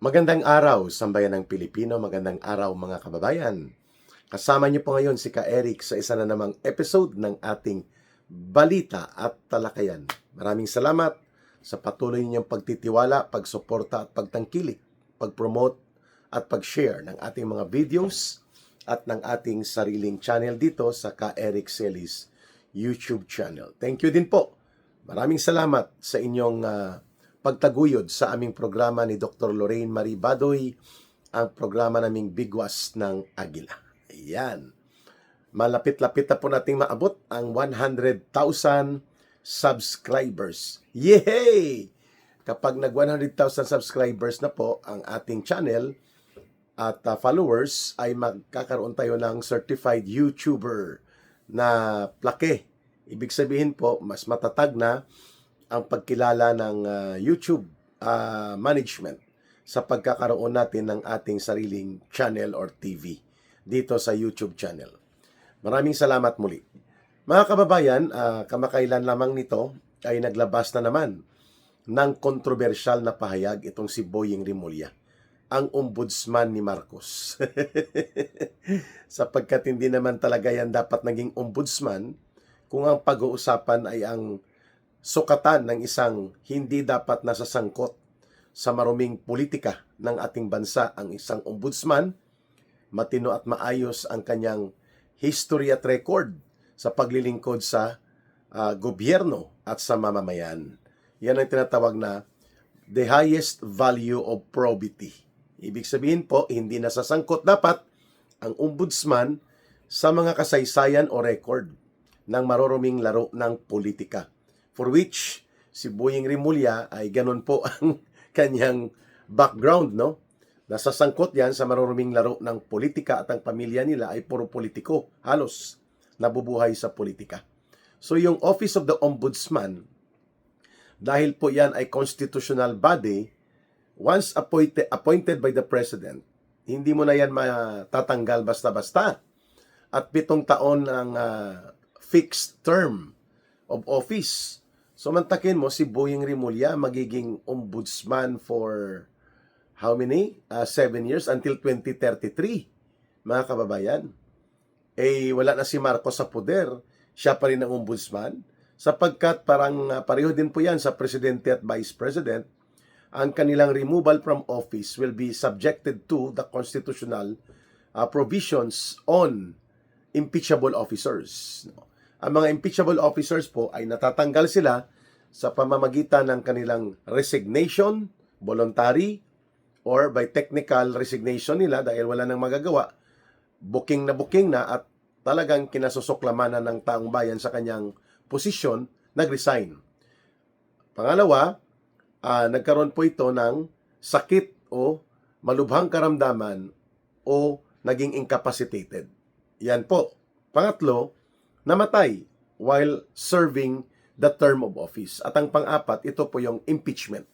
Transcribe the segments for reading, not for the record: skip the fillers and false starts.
Magandang araw, sambayan ng Pilipino. Magandang araw, mga kababayan. Kasama niyo po ngayon si Ka Eric sa isa na namang episode ng ating Balita at Talakayan. Maraming salamat sa patuloy ninyong pagtitiwala, pagsuporta at pagtangkilik, pag-promote at pag-share ng ating mga videos at ng ating sariling channel dito sa Ka Eric Celis YouTube channel. Thank you din po. Maraming salamat sa inyong pagtaguyod sa aming programa ni Dr. Lorraine Marie Badoy, ang programa naming Bigwas ng Agila. Ayan. Malapit-lapit na po nating maabot ang 100,000 subscribers. Yay! Kapag nag 100,000 subscribers na po ang ating channel at followers, ay magkakaroon tayo ng certified YouTuber na plaque. Ibig sabihin po, mas matatag na ang pagkilala ng YouTube management sa pagkakaroon natin ng ating sariling channel or TV dito sa YouTube channel. Maraming salamat muli. Mga kababayan, kamakailan lamang nito ay naglabas na naman ng kontrobersyal na pahayag itong si Boying Rimulya, ang ombudsman ni Marcos. Sapagkat hindi naman talaga yan dapat naging ombudsman kung ang pag-uusapan ay ang sukatan ng isang hindi dapat nasasangkot sa maruming politika ng ating bansa. Ang isang ombudsman, matino at maayos ang kanyang history at record sa paglilingkod sa gobyerno at sa mamamayan. Yan ang tinatawag na the highest value of probity. Ibig sabihin po, hindi nasasangkot dapat ang ombudsman sa mga kasaysayan o record ng maruruming laro ng politika. For which, si Boying Rimulya ay ganun po ang kanyang background, no? Nasasangkot yan sa maruruming laro ng politika at ang pamilya nila ay puro politiko, halos nabubuhay sa politika. So yung Office of the Ombudsman, dahil po yan ay constitutional body, once appointed by the President, hindi mo na yan matatanggal basta-basta. At 7 taon ang fixed term of office. So mantakin mo si Boying Rimulya magiging ombudsman for how many? 7 years until 2033. Mga kababayan. Wala na si Marcos sa poder. Siya pa rin ang ombudsman. Sapagkat parang pareho din po yan sa presidente at vice president. Ang kanilang removal from office will be subjected to the constitutional provisions on impeachable officers. Ang mga impeachable officers po ay natatanggal sila sa pamamagitan ng kanilang resignation, voluntary, or by technical resignation nila dahil wala nang magagawa, booking na at talagang kinasusuklamanan ng taong bayan sa kanyang posisyon, nag-resign. Pangalawa, nagkaroon po ito ng sakit o malubhang karamdaman o naging incapacitated. Yan po. Pangatlo, namatay while serving the term of office. At ang pang-apat, ito po yung impeachment.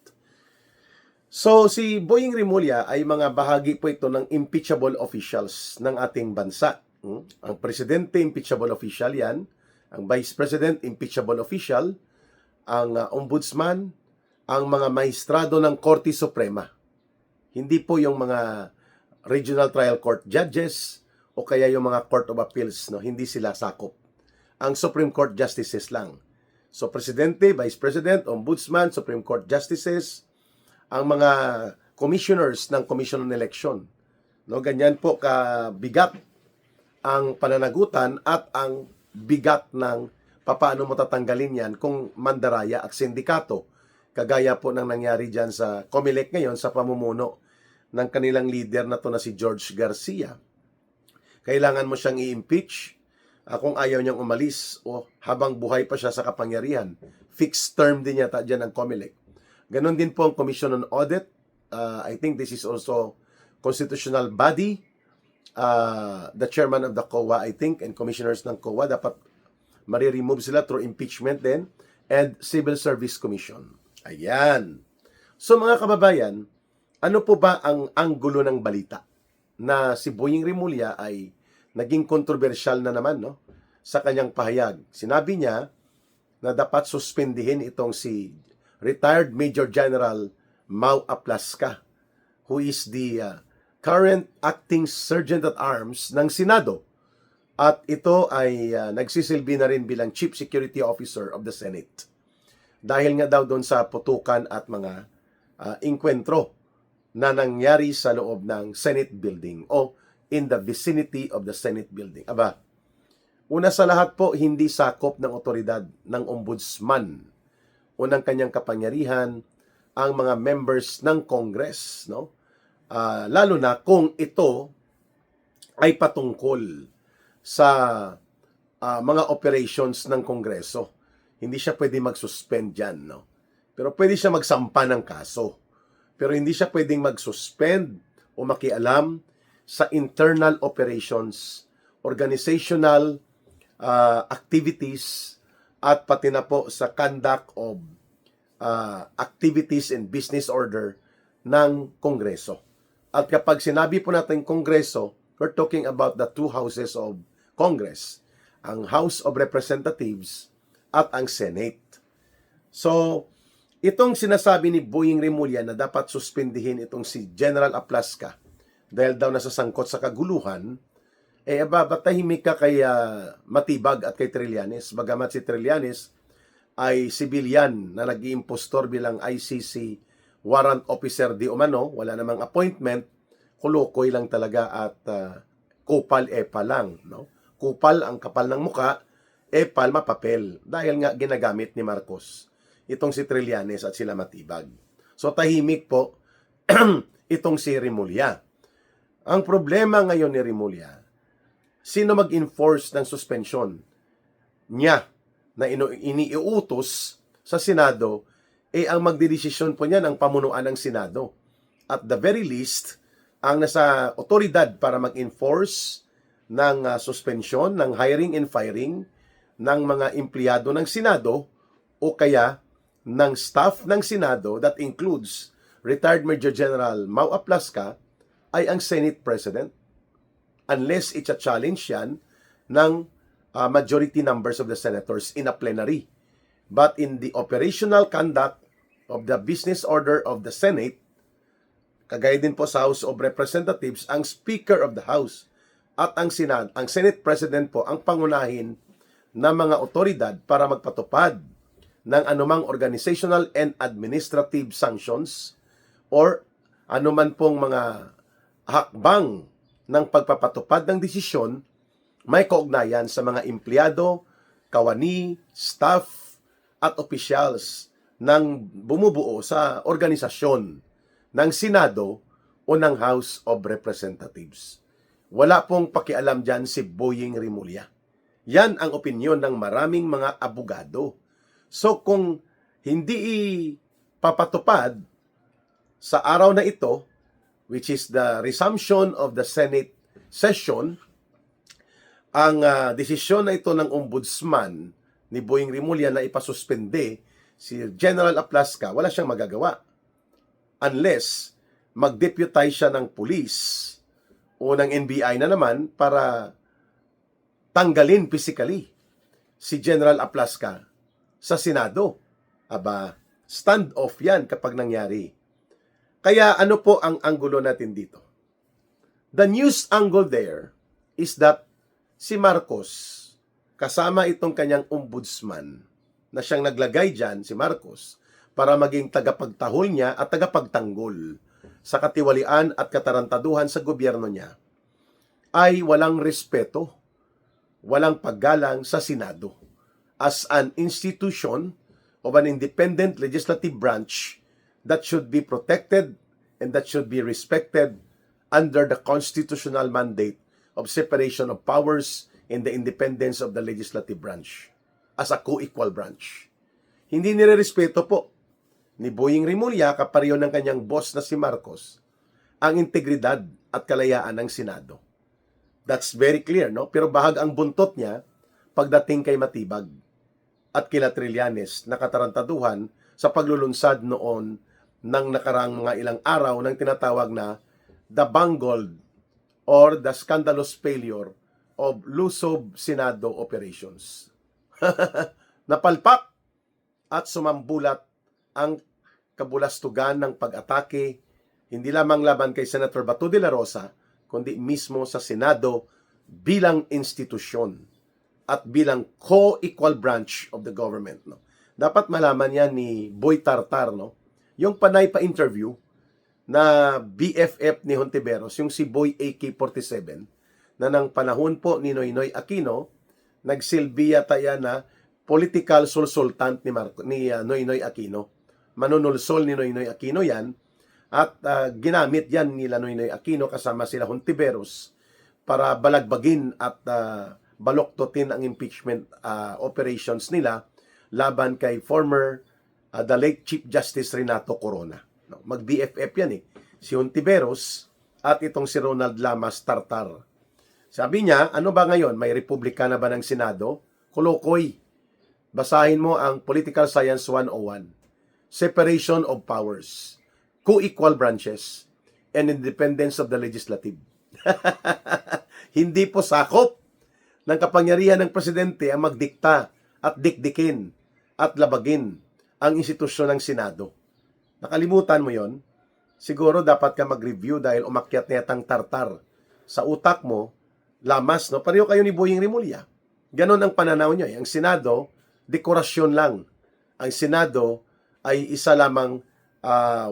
So, si Boying Rimulya ay mga bahagi po ito ng impeachable officials ng ating bansa. Ang presidente, impeachable official yan. Ang vice president, impeachable official. Ang ombudsman, ang mga maestrado ng Korte Suprema. Hindi po yung mga regional trial court judges o kaya yung mga court of appeals, no? Hindi sila sakop. Ang Supreme Court justices lang. So, presidente, vice president, ombudsman, Supreme Court justices, ang mga commissioners ng Commission on Election. No, ganyan po kabigat ang pananagutan at ang bigat ng paano mo tatanggalin yan kung mandaraya at sindikato. Kagaya po ng nangyari dyan sa COMELEC ngayon sa pamumuno ng kanilang leader na to na si George Garcia. Kailangan mo siyang i-impeach kung ayaw niyang umalis o habang buhay pa siya sa kapangyarihan. Fixed term din yata dyan ang COMELEC. Ganon din po ang Commission on Audit. I think this is also constitutional body. The chairman of the COA, I think, and commissioners ng COA, dapat mariremove sila through impeachment din. And Civil Service Commission. Ayan. So mga kababayan, ano po ba ang anggulo ng balita? Na si Boying Rimulya ay naging kontrobersyal na naman, no, sa kanyang pahayag. Sinabi niya na dapat suspendihin itong si retired Major General Mau Aplasca who is the current acting Sergeant at Arms ng Senado. At ito ay nagsisilbi na rin bilang Chief Security Officer of the Senate. Dahil nga daw doon sa putukan at mga inkwentro na nangyari sa loob ng Senate building o in the vicinity of the Senate building. Aba, una sa lahat po, hindi sakop ng otoridad ng ombudsman. Unang kanyang kapangyarihan ang mga members ng Congress, no? Lalo na kung ito ay patungkol sa mga operations ng Kongreso. Hindi siya pwede mag-suspend dyan, no? Pero pwede siya magsampa ng kaso. Pero hindi siya pwedeng mag-suspend o makialam sa internal operations, organizational activities, at pati na po sa conduct of activities and business order ng Kongreso. At kapag sinabi po natin Kongreso, we're talking about the two houses of Congress, ang House of Representatives at ang Senate. So, itong sinasabi ni Boying Rimulya na dapat suspindihin itong si General Aplasca dahil daw nasasangkot sa kaguluhan, batahimik ka kay Matibag at kay Trillanes. Bagamat si Trillanes ay civilian na nag-iimpostor bilang ICC warrant officer di umano, wala namang appointment, kulukoy lang talaga at kupal-epal lang. No? Kupal ang kapal ng muka, epal mapapel dahil nga ginagamit ni Marcos itong si Trillanes at sila Matibag. So tahimik po itong si Rimulya. Ang problema ngayon ni Rimulya, sino mag-enforce ng suspension niya na iniuutos sa Senado, ang magdidesisyon po niyan ang pamunuan ng Senado. At the very least, ang nasa otoridad para mag-enforce ng suspension, ng hiring and firing ng mga empleyado ng Senado o kaya ng staff ng Senado that includes retired Major General Mau Aplasca ay ang Senate President. Unless it's a challenge yan ng majority numbers of the senators in a plenary. But in the operational conduct of the business order of the Senate, kagaya din po sa House of Representatives, ang Speaker of the House at ang Senate President po ang pangunahin ng mga otoridad para magpatupad ng anumang organizational and administrative sanctions or anuman pong mga hakbang ng pagpapatupad ng desisyon may kaugnayan sa mga empleyado, kawani, staff, at officials ng bumubuo sa organisasyon ng Senado o ng House of Representatives. Wala pong pakialam dyan si Boying Rimulya. Yan ang opinyon ng maraming mga abogado. So kung hindi papatupad sa araw na ito, which is the resumption of the Senate session, ang desisyon na ito ng ombudsman ni Boying Rimulya na ipasuspende si General Aplasca, wala siyang magagawa. Unless mag-deputize siya ng police o ng NBI na naman para tanggalin physically si General Aplasca sa Senado. Aba, stand-off yan kapag nangyari. Kaya ano po ang anggulo natin dito? The news angle there is that si Marcos, kasama itong kanyang ombudsman, na siyang naglagay dyan, si Marcos, para maging tagapagtahol niya at tagapagtanggol sa katiwalian at katarantaduhan sa gobyerno niya, ay walang respeto, walang paggalang sa Senado as an institution of an independent legislative branch that should be protected and that should be respected under the constitutional mandate of separation of powers and the independence of the legislative branch as a co-equal branch. Hindi nirerespeto po ni Boying Rimulya, kapareho ng kanyang boss na si Marcos, ang integridad at kalayaan ng Senado. That's very clear, no? Pero bahag ang buntot niya pagdating kay Matibag at kila Trillanes na katarantaduhan sa paglulunsad noon ng nakaraang mga ilang araw ng tinatawag na the bungled or the scandalous failure of Lusob Senado operations. Napalpak at sumambulat ang kabulastugan ng pag-atake Hindi lamang laban kay Senator Bato de la Rosa, kundi mismo sa Senado bilang institusyon at bilang co-equal branch of the government. No? Dapat malaman yan ni Boy Tartar, no? Yung panay pa-interview na BFF ni Hontiveros, yung si Boy AK-47, na ng panahon po ni Noynoy Aquino, nagsilbi yata yan na political consultant ni Noynoy Aquino. Manunulsol ni Noynoy Aquino yan, at ginamit yan nila Noynoy Aquino kasama sila Hontiveros para balagbagin at baloktotin ang impeachment operations nila laban kay former the late Chief Justice Renato Corona. No, mag-BFF yan si Hontiveros at itong si Ronald Lamas Tartar. Sabi niya, ano ba ngayon? May republika na ba ng Senado? Kolokoy. Basahin mo ang Political Science 101. Separation of powers, co-equal branches, and independence of the legislative. Hindi po sakop ng kapangyarihan ng presidente ang magdikta at dikdikin at labagin ang institusyon ng Senado. Nakalimutan mo yon? Siguro dapat ka mag-review dahil umakyat na yatang tartar sa utak mo. Lamas, no? Pareho kayo ni Boying Rimulya. Ganon ang pananaw niya. Ang Senado, dekorasyon lang. Ang Senado ay isa lamang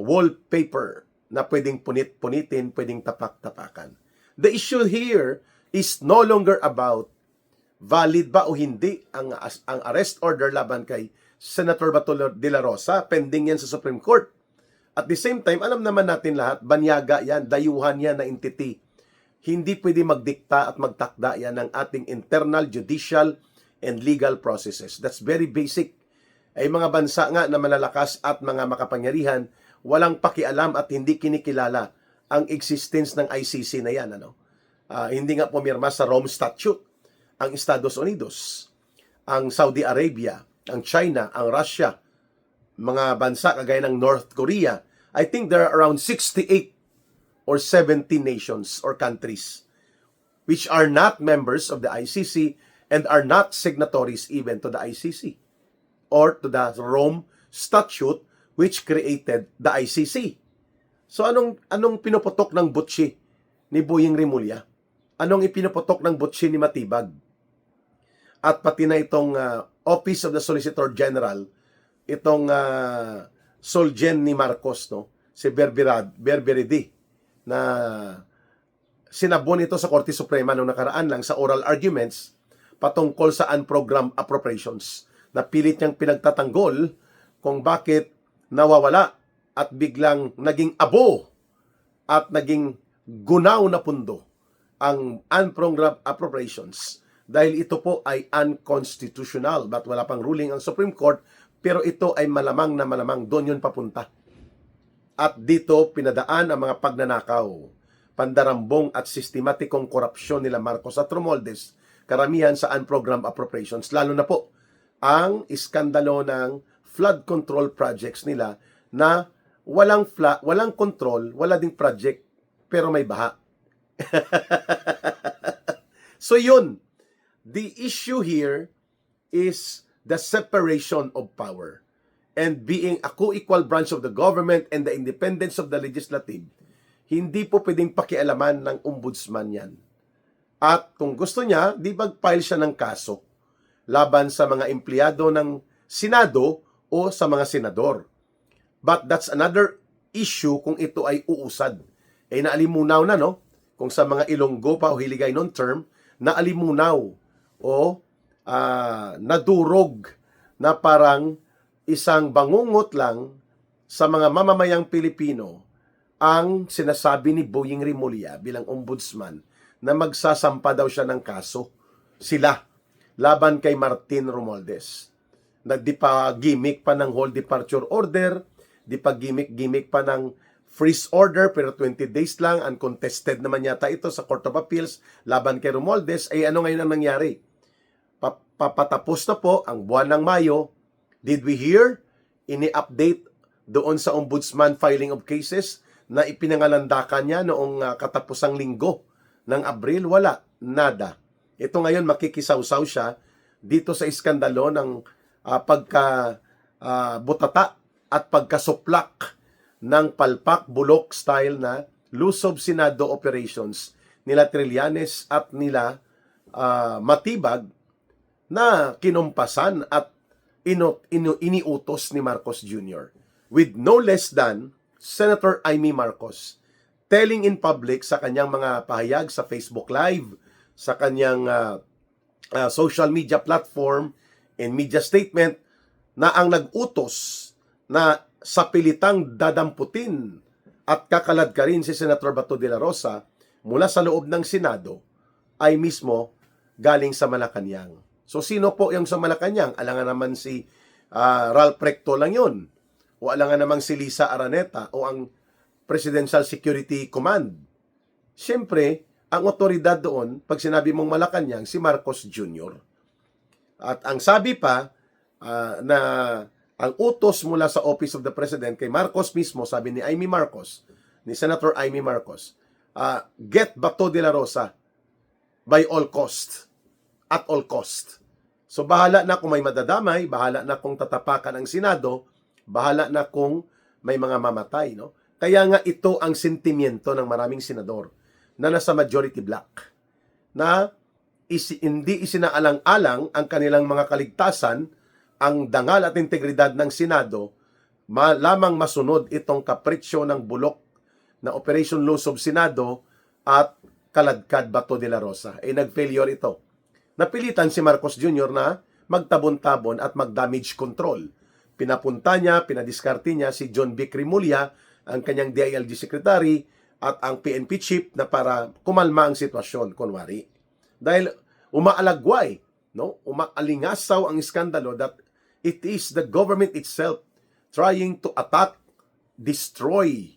wallpaper na pwedeng punit-punitin, pwedeng tapak-tapakan. The issue here is no longer about valid ba o hindi ang arrest order laban kay Senator Bato de la Rosa. Pending yan sa Supreme Court. At the same time, alam naman natin lahat, banyaga yan, dayuhan yan na entity. Hindi pwede magdikta at magtakda yan ng ating internal, judicial, and legal processes. That's very basic. Ay mga bansa nga na malalakas at mga makapangyarihan, walang pakialam at hindi kinikilala ang existence ng ICC na yan. Hindi nga pumirma sa Rome Statute ang Estados Unidos, ang Saudi Arabia, ang China, ang Russia, mga bansa kagaya ng North Korea. I think there are around 68 or 70 nations or countries which are not members of the ICC and are not signatories even to the ICC or to the Rome Statute which created the ICC. So anong pinuputok ng butsi ni Boying Rimulya? Anong ipinuputok ng butsi ni Matibag? At pati na itong Office of the Solicitor General, itong Solgen ni Marcos, no? Si Berberedi, na sinabon ito sa Korte Suprema noong nakaraan lang sa oral arguments patungkol sa unprogrammed appropriations. Napilit niyang pinagtatanggol kung bakit nawawala at biglang naging abo at naging gunaw na pundo ang unprogrammed appropriations dahil ito po ay unconstitutional. But wala pang ruling ang Supreme Court, pero ito ay malamang na malamang doon yun papunta. At dito pinadaan ang mga pagnanakaw, pandarambong at sistematikong korupsyon nila Marcos at Romualdez, karamihan sa unprogrammed appropriations, lalo na po ang iskandalo ng flood control projects nila na walang control, wala ding project, pero may baha. So yun, the issue here is the separation of power and being a co-equal branch of the government and the independence of the legislative. Hindi po pwedeng pakialaman ng ombudsman yan. At kung gusto niya, di mag-file siya ng kaso laban sa mga empleyado ng Senado o sa mga senador. But that's another issue kung ito ay uusad. Naalimunaw na, no? Kung sa mga Ilonggo pa o Hiligay noong term, naalimunaw o nadurog na parang isang bangungot lang sa mga mamamayang Pilipino ang sinasabi ni Boying Rimulya bilang ombudsman na magsasampa daw siya ng kaso sila laban kay Martin Romualdez. Di pa gimmick pa ng whole departure order, di pa gimmick pa ng freeze order, pero 20 days lang, uncontested naman yata ito sa Court of Appeals laban kay Romualdez. Ay ano ngayon ang nangyari? Papatapos na po ang buwan ng Mayo. Did we hear any update doon sa ombudsman filing of cases na ipinangalandakan niya noong katapusang linggo ng Abril? Wala. Nada. Ito ngayon makikisawsaw siya dito sa iskandalo ng pagka butata at pagkasuplak ng palpak bulok style na lusob Senado operations nila Trillanes at nila Matibag na kinumpasan at iniutos ni Marcos Jr. with no less than Senator Amy Marcos telling in public sa kanyang mga pahayag sa Facebook Live, sa kanyang social media platform and media statement na ang nag-utos na sa pilitang dadamputin at kakaladkarin si Senator Bato de la Rosa mula sa loob ng Senado ay mismo galing sa Malacanang. So sino po yung sa Malacanang? Alangan naman si Ralph Recto lang yun. O alangan naman si Lisa Araneta o ang Presidential Security Command. Siyempre, ang otoridad doon, pag sinabi mong Malacanang, si Marcos Jr. At ang sabi pa na ang utos mula sa Office of the President kay Marcos mismo, sabi ni Amy Marcos, ni Senator Amy Marcos, get Bato de la Rosa by all cost, at all cost. So bahala na kung may madadamay, bahala na kung tatapakan ang Senado, bahala na kung may mga mamatay, no? Kaya nga ito ang sentimiento ng maraming senador na nasa majority block, na hindi isinaalang-alang ang kanilang mga kaligtasan, ang dangal at integridad ng Senado, lamang masunod itong kapritsyo ng bulok na Operation Lusob Senado at kaladkad Bato de la Rosa. Nag-failure ito. Napilitan si Marcos Jr. na magtabon-tabon at mag-damage control. Pinapunta niya, pinadiskarte niya si John B. Cremulya, ang kanyang DILG Secretary, at ang PNP Chief na para kumalma ang sitwasyon, kunwari. Dahil umaalagway, no? Umaalingasaw ang iskandalo that it is the government itself trying to attack, destroy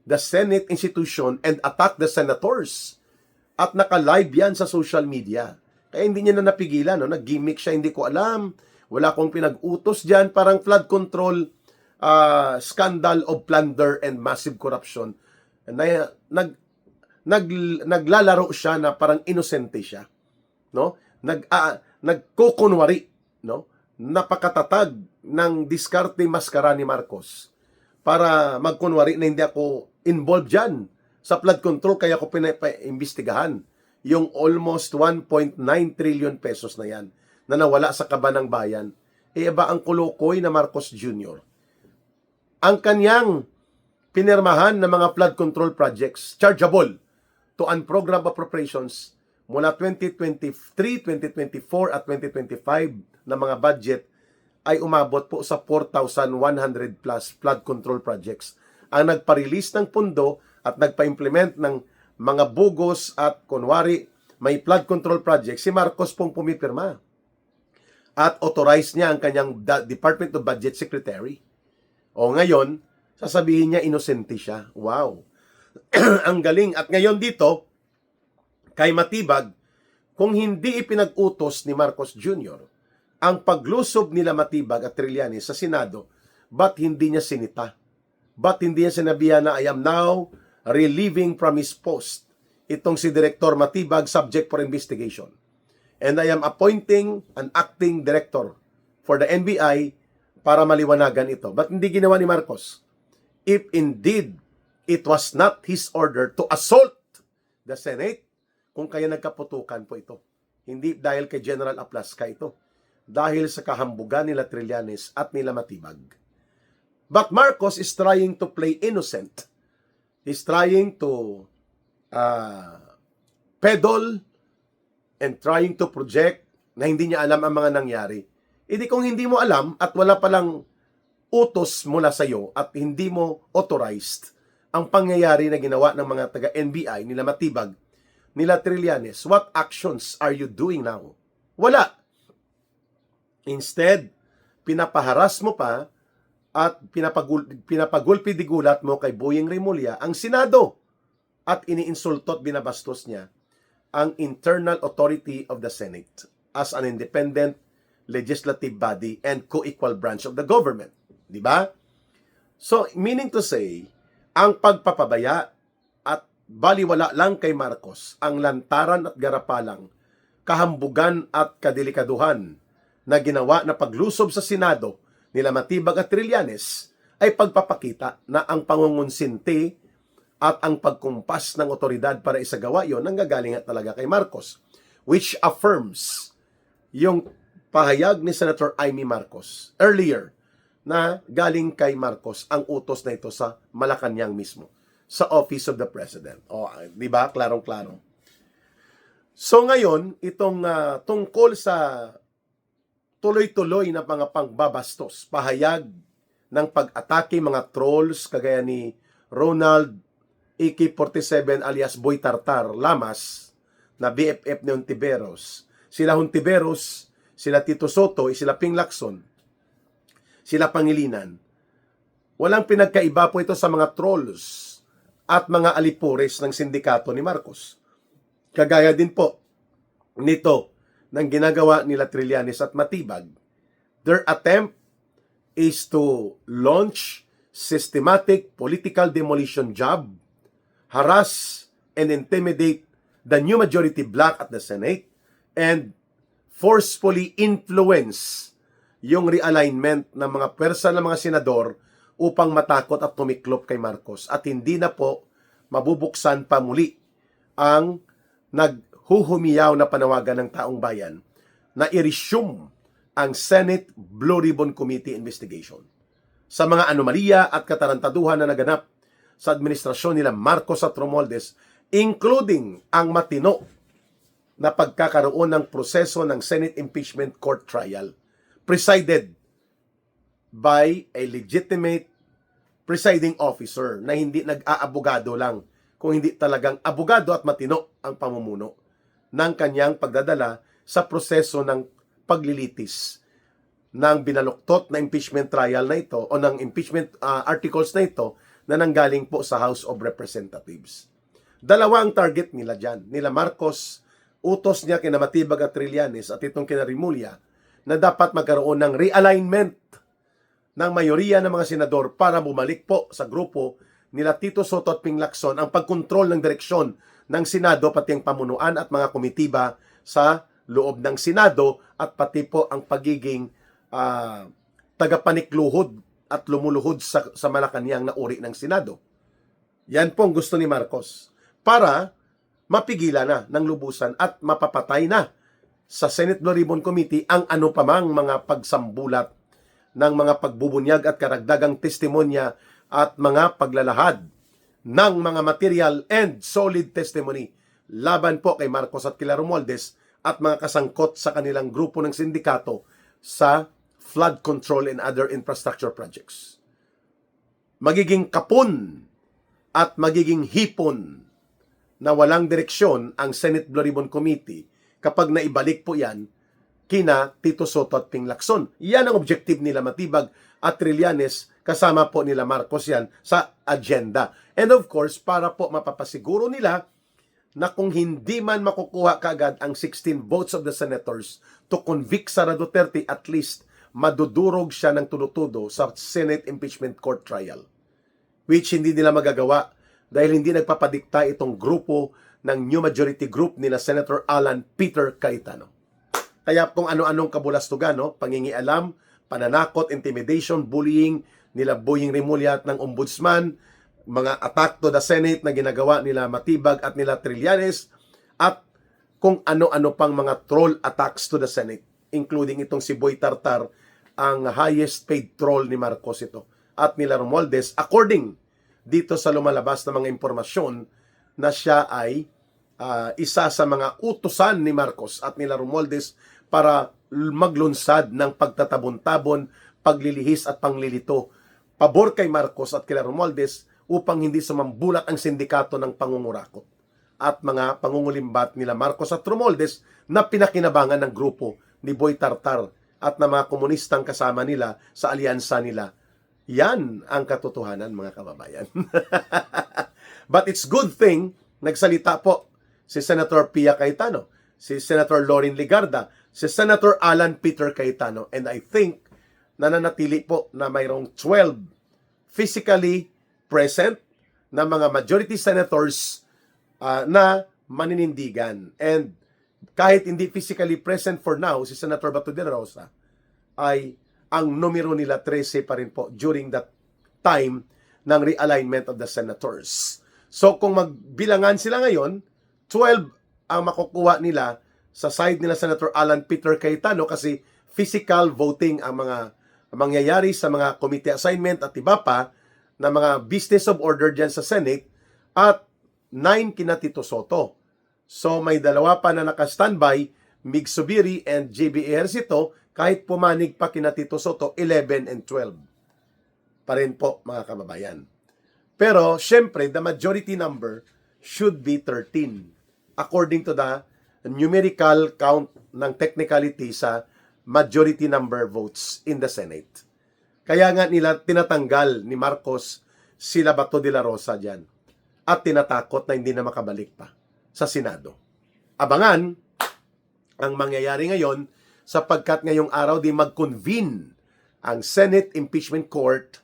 the Senate institution and attack the senators. At naka-live yan sa social media. Kaya hindi niya na napigilan, no? Nag-gimmick siya, hindi ko alam. Wala akong pinag-utos dyan, parang flood control scandal of plunder and massive corruption. Na, naglalaro siya na parang inosente siya, no? Nagkukunwari, no? Napakatatag ng diskarte maskara ni Marcos para magkunwari na hindi ako involved dyan sa flood control, kaya ko pinaimbestigahan yung almost 1.9 trillion pesos na yan na nawala sa kaba ng bayan. Ba ang kulukoy na Marcos Jr. Ang kanyang pinirmahan ng mga flood control projects chargeable to unprogrammed appropriations mula 2023, 2024 at 2025 na mga budget ay umabot po sa 4,100 plus flood control projects. Ang nagpa-release ng pundo at nagpa-implement ng mga bugos at kunwari may flood control project, si Marcos pong pumipirma. At authorize niya ang kanyang Department of Budget Secretary. O ngayon, sasabihin niya inosente siya. Wow! Ang galing. At ngayon dito, kay Matibag, kung hindi ipinag-utos ni Marcos Jr. ang paglusob nila Matibag at Trillanes sa Senado, ba't hindi niya sinita? Ba't hindi niya sinabihan na I am now relieving from his post itong si Director Matibag subject for investigation. And I am appointing an acting director for the NBI para maliwanagan ito. Ba't hindi ginawa ni Marcos? If indeed it was not his order to assault the Senate, kung kaya nagkaputukan po ito. Hindi dahil kay General Aplasca ito. Dahil sa kahambugan nila Trillanes at nila Matibag. But Marcos is trying to play innocent. He's trying to peddle and trying to project na hindi niya alam ang mga nangyari. Hindi kung hindi mo alam at wala palang utos mula sa iyo at hindi mo authorized ang pangyayari na ginawa ng mga taga-NBI, nila Matibag, nila Trillanes, what actions are you doing now? Wala. Instead, pinapaharas mo pa at pinapagulpi-digulat mo kay Boyeng Rimulya ang Senado at iniinsulto at binabastos niya ang internal authority of the Senate as an independent legislative body and co-equal branch of the government. Di ba? So, meaning to say, ang pagpapabaya at baliwala lang kay Marcos ang lantaran at garapalang, kahambugan at kadelikaduhan na ginawa na paglusob sa Senado nila Matibag at Trillanes ay pagpapakita na ang pangungunsinti at ang pagkumpas ng otoridad para isagawa yon nanggagaling talaga kay Marcos, which affirms yung pahayag ni Senator Amy Marcos earlier na galing kay Marcos ang utos na ito sa Malacanang mismo, sa Office of the President. O, di ba? Klarong-klaro. So ngayon, itong tungkol sa tuloy-tuloy na mga pangbabastos, pahayag ng pag-atake mga trolls kagaya ni Ronald AK-47 alias Boy Tartar Lamas na BFF ni Hontiveros. Sila Hontiveros, sila Tito Soto, sila Ping Lacson, sila Pangilinan. Walang pinagkaiba po ito sa mga trolls at mga alipores ng sindikato ni Marcos. Kagaya din po nito ng ginagawa nila Trillanes at Matibag. Their attempt is to launch systematic political demolition job, harass and intimidate the new majority black at the Senate, and forcefully influence yung realignment ng mga pwersa ng mga senador upang matakot at tumiklop kay Marcos at hindi na po mabubuksan pa muli ang naghuhumiyaw na panawagan ng taong bayan na i-resume ang Senate Blue Ribbon Committee investigation sa mga anomalya at katarantaduhan na naganap sa administrasyon nila Marcos at Romualdez, including ang matino na pagkakaroon ng proseso ng Senate Impeachment Court Trial presided by a legitimate presiding officer na hindi nag-aabogado lang, kung hindi talagang abogado at matino ang pamumuno ng kanyang pagdadala sa proseso ng paglilitis ng binaluktot na impeachment trial na ito o ng impeachment articles na ito na nanggaling po sa House of Representatives. Dalawa ang target nila dyan. Nila Marcos, utos niya kina Matibag at Trillanes at itong kina Rimulya na dapat magkaroon ng realignment ng mayoriya ng mga senador para bumalik po sa grupo nila Tito Soto at Ping Lacson ang pagkontrol ng direksyon ng Senado pati ang pamunuan at mga komitiba sa loob ng Senado at pati po ang pagiging tagapanikluhod at lumuluhod sa Malacanang na uri ng Senado. Yan po ang gusto ni Marcos para mapigilan na ng lubusan at mapapatay na sa Senate Blue Ribbon Committee ang ano pamang mga pagsambulat ng mga pagbubunyag at karagdagang testimonya at mga paglalahad ng mga material and solid testimony laban po kay Marcos at kila Romualdez at mga kasangkot sa kanilang grupo ng sindikato sa flood control and other infrastructure projects. Magiging kapon at magiging hipon na walang direksyon ang Senate Blue Ribbon Committee kapag naibalik po yan kina Tito Soto at Ping Lacson. Yan ang objective nila Matibag at Trillanes, kasama po nila Marcos yan sa agenda. And of course, para po mapapasiguro nila na kung hindi man makukuha kaagad ang 16 votes of the senators to convict Sara Duterte, at least madudurog siya ng tulo-tudo sa Senate Impeachment Court Trial. Which hindi nila magagawa dahil hindi nagpapadikta itong grupo ng New Majority Group nila Senator Alan Peter Cayetano. Kaya kung ano-anong kabulastugan, pangingialam, pananakot, intimidation, bullying nila Boying Rimulya at ng Ombudsman, mga attack to the Senate na ginagawa nila Matibag at nila Trillanes, at kung ano-ano pang mga troll attacks to the Senate, including itong si Boy Tartar, ang highest paid troll ni Marcos ito, at nila Romualdez, according dito sa lumalabas na mga impormasyon na siya ay isa sa mga utusan ni Marcos at nila Romualdez para maglunsad ng pagtatabon-tabon, paglilihis at panglilito pabor kay Marcos at kila Romualdez upang hindi sumambulat ang sindikato ng pangungurakot at mga pangungulimbat nila Marcos at Romualdez na pinakinabangan ng grupo ni Boy Tartar at ng mga komunistang kasama nila sa alyansa nila. Yan ang katotohanan, mga kababayan. But it's good thing nagsalita po si Senator Pia Cayetano, si Senator Lorin Ligarda, si Senator Alan Peter Cayetano, and I think nananatili po na mayroong 12 physically present na mga majority senators na maninindigan. And kahit hindi physically present for now, si Senator Bato de la Rosa, ay ang numero nila 13 pa rin po during that time ng realignment of the senators. So kung magbilangan sila ngayon, 12 ang makukuha nila sa side nila Senator Alan Peter Cayetano kasi physical voting ang mga mangyayari sa mga committee assignment at iba pa na mga business of order dyan sa Senate at 9 kina Tito Soto. So may dalawa pa na naka-standby, Mig Subiri and JB Ejercito, kahit pumanig pa kina Tito Soto, 11 and 12. Pa rin po mga kababayan. Pero syempre, the majority number should be 13 according to the numerical count ng technicality sa majority number votes in the Senate. Kaya nga nila tinatanggal ni Marcos sila Bato de la Rosa dyan at tinatakot na hindi na makabalik pa sa Senado. Abangan ang mangyayari ngayon sapagkat ngayong araw di mag-convene ang Senate Impeachment Court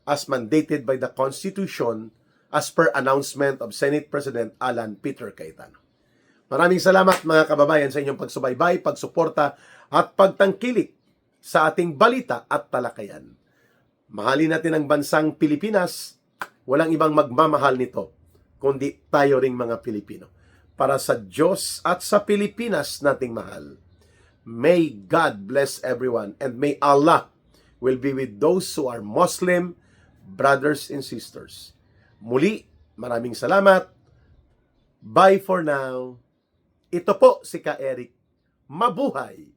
as mandated by the Constitution as per announcement of Senate President Alan Peter Cayetano. Maraming salamat mga kababayan sa inyong pagsubaybay, pagsuporta at pagtangkilik sa ating balita at talakayan. Mahalin natin ang bansang Pilipinas, walang ibang magmamahal nito, kundi tayo ring mga Pilipino. Para sa Diyos at sa Pilipinas nating mahal. May God bless everyone and may Allah will be with those who are Muslim brothers and sisters. Muli, maraming salamat. Bye for now. Ito po si Ka Eric. Mabuhay!